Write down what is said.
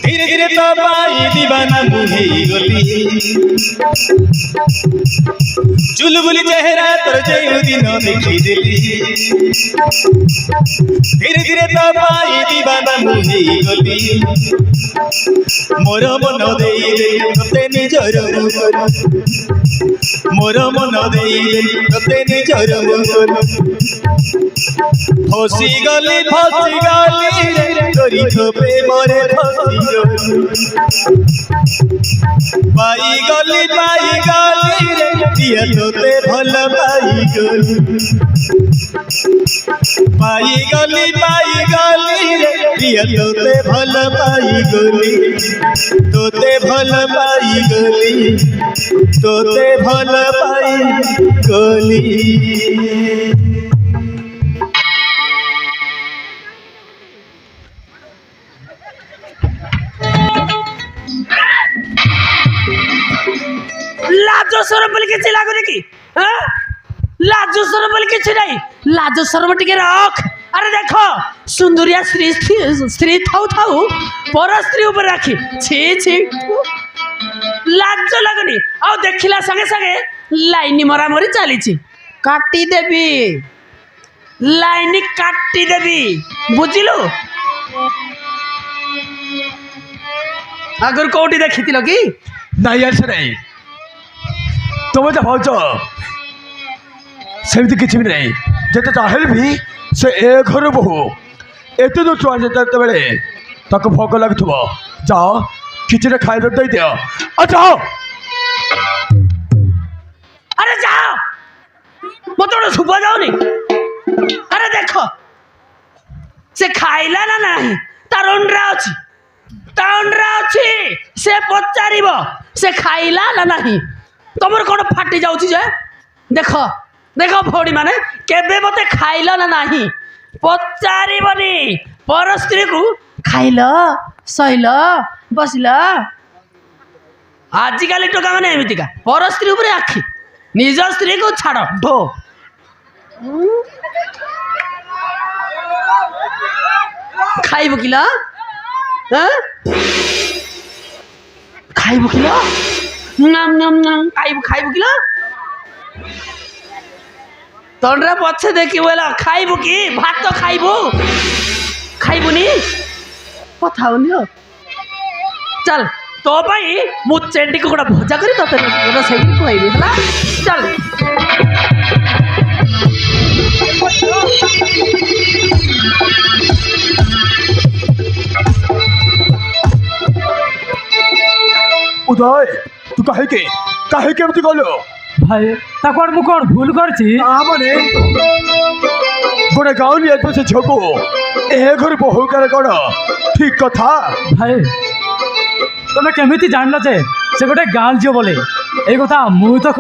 धीरे धीरे तो पाई दीवाना मुहे गली चुलबुली चेहरा तोर जो दिन देखी दिली धीरे धीरे तो पाई दीवाना मुहे गली मोर मन दे तोते निजर मोर मन दे तोते निजर फसी गली तोरी तो प्रेम रे फसी पाई गली रे दिया तोते भल पाई गली रे दिया तोते भल पाई गली तोते भल पाई गली। लाजो शरम बोल के लागुनी कि लाजो शरम बोल के नहीं लाजो शरम टिके रख। अरे देखो सुंदरिया स्त्री स्त्री थाउ थाउ पर स्त्री ऊपर राखी छी छी लाजो लागुनी आ देखिला संगे संगे लाइन मरा मरी चली काटी देवी लाइन काटी देवी बुझिलु। आगर कोठी देखिथिलो कि नहीं यार नहीं तुम जो भाज सेमती किसी भी नहीं जिते चाहे भी से ए घर बहु एत जो छुआ जेते बेले ताको भोग लगुव जाओ किसी ने खाई दे दियो जाओ। अरे जाओ मत शुभ जाऊनी। अरे देखो से खाइला ना नहीं तार अंडा अच्छी से पचार से खाइला ना नहीं तुमर कौन फाटी जाऊँ जे देख देख भौणी माने केबे मते खाइल ना नहीं पचारिबनी पर स्त्री को खाइल सैल बसिल। आजिकल टोका माने एमितिका पर स्त्री उपरे आखि निज स्त्री को छाड़ ढो खाइबु किला खाइबु किला नाम नाम नाम खाइबु किला तंड्रा पछे देखी बोला खाइबु कि भात तो खाइबुनी कथाउनी चल तो भाई मु चेंडी को भजा करी तते रोसई खुआइबी हला चल। उदय तू काहे केमती गलो भाई ताकड़ मु कौन भूल करछि माने गोटे गाँव आदमी से झको ए घर बहु कर कौन ठीक कथा भाई तुम केमिति जानल जे से गोटे गाँव झील बोले ए कथा मु तो